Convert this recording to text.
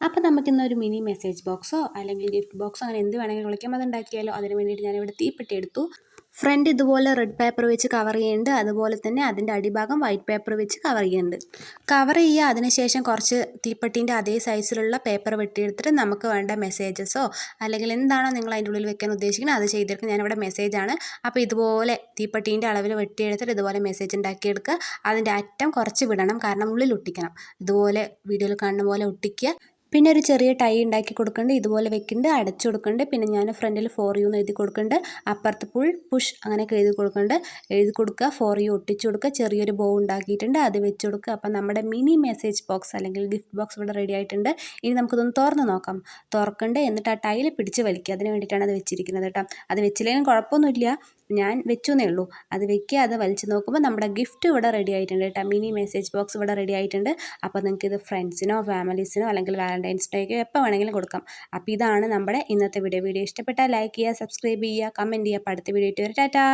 അപ്പോൾ നമുക്കിന്നൊരു mini message ബോക്സോ അല്ലെങ്കിൽ ഗിഫ്റ്റ് ബോക്സോ അങ്ങനെ എന്ത് വേണമെങ്കിലും വിളിക്കാം അതുണ്ടാക്കിയാലോ. അതിന് വേണ്ടിയിട്ട് ഞാനിവിടെ തീപ്പെട്ടി എടുത്തു. ഫ്രണ്ട് ഇതുപോലെ റെഡ് പേപ്പർ വെച്ച് കവർ ചെയ്യുന്നുണ്ട്, അതുപോലെ തന്നെ അതിൻ്റെ അടിഭാഗം വൈറ്റ് പേപ്പർ വെച്ച് കവർ ചെയ്യുന്നുണ്ട്. കവർ ചെയ്യുക, അതിനുശേഷം കുറച്ച് തീപ്പെട്ടീൻ്റെ അതേ സൈസിലുള്ള പേപ്പർ വെട്ടിയെടുത്തിട്ട് നമുക്ക് വേണ്ട മെസ്സേജസോ അല്ലെങ്കിൽ എന്താണോ നിങ്ങൾ അതിൻ്റെ ഉള്ളിൽ വെക്കാൻ ഉദ്ദേശിക്കുന്നത് അത് ചെയ്തെടുക്കുക. ഞാനിവിടെ മെസ്സേജാണ്. അപ്പോൾ ഇതുപോലെ തീപ്പെട്ടീൻ്റെ അളവിൽ വെട്ടിയെടുത്തിട്ട് ഇതുപോലെ മെസ്സേജ് ഉണ്ടാക്കിയെടുക്കുക. അതിൻ്റെ അറ്റം കുറച്ച് വിടണം, കാരണം ഉള്ളിൽ ഒട്ടിക്കണം. ഇതുപോലെ വീഡിയോയിൽ കാണുന്ന പോലെ ഒട്ടിക്കുക. പിന്നെ ഒരു ചെറിയ ടൈ ഉണ്ടാക്കി കൊടുക്കുന്നുണ്ട്, ഇതുപോലെ വെക്കുന്നുണ്ട്, അടച്ചു കൊടുക്കുന്നുണ്ട്. പിന്നെ ഞാൻ ഫ്രണ്ടിൽ ഫോർ യു എന്ന് എഴുതി കൊടുക്കുന്നുണ്ട്, അപ്പുറത്ത് പുഷ് അങ്ങനെയൊക്കെ എഴുതി കൊടുക്കുന്നുണ്ട്. എഴുതി കൊടുക്കുക, ഫോർ യു ഒട്ടിച്ചു കൊടുക്കുക, ചെറിയൊരു ബോ ഉണ്ടാക്കിയിട്ടുണ്ട്, അത് വെച്ച് കൊടുക്കുക. അപ്പം നമ്മുടെ മിനി മെസ്സേജ് ബോക്സ് അല്ലെങ്കിൽ ഗിഫ്റ്റ് ബോക്സ് ഇവിടെ റെഡി ആയിട്ടുണ്ട്. ഇനി നമുക്കിതൊന്ന് തുറന്ന് നോക്കാം. തുറക്കണ്ട്, എന്നിട്ട് ആ ടൈൽ പിടിച്ച് വലിക്കുക. അതിന് വേണ്ടിയിട്ടാണ് അത് വെച്ചിരിക്കുന്നത് കേട്ടോ. അത് വെച്ചില്ലെങ്കിലും കുഴപ്പമൊന്നുമില്ല, ഞാൻ വെച്ചു എന്നേ ഉള്ളൂ. അത് വെക്കുക, അത് വലിച്ച് നോക്കുമ്പോൾ നമ്മുടെ ഗിഫ്റ്റ് ഇവിടെ റെഡി ആയിട്ടുണ്ട് കേട്ടോ. മിനി മെസ്സേജ് ബോക്സ് ഇവിടെ റെഡി ആയിട്ടുണ്ട്. അപ്പോൾ നിങ്ങൾക്ക് ഇത് ഫ്രണ്ട്സിനോ ഫാമിലീസിനോ അല്ലെങ്കിൽ വാലന്റൈൻസ് ഡേക്കോ എപ്പോൾ വേണമെങ്കിലും കൊടുക്കാം. അപ്പോൾ ഇതാണ് നമ്മുടെ ഇന്നത്തെ വീഡിയോ. ഇഷ്ടപ്പെട്ടാൽ ലൈക്ക് ചെയ്യുക, സബ്സ്ക്രൈബ് ചെയ്യുക, കമൻറ്റ് ചെയ്യുക. അപ്പോൾ അടുത്ത വീഡിയോ ആയിട്ട് വരാം. ടാറ്റാ.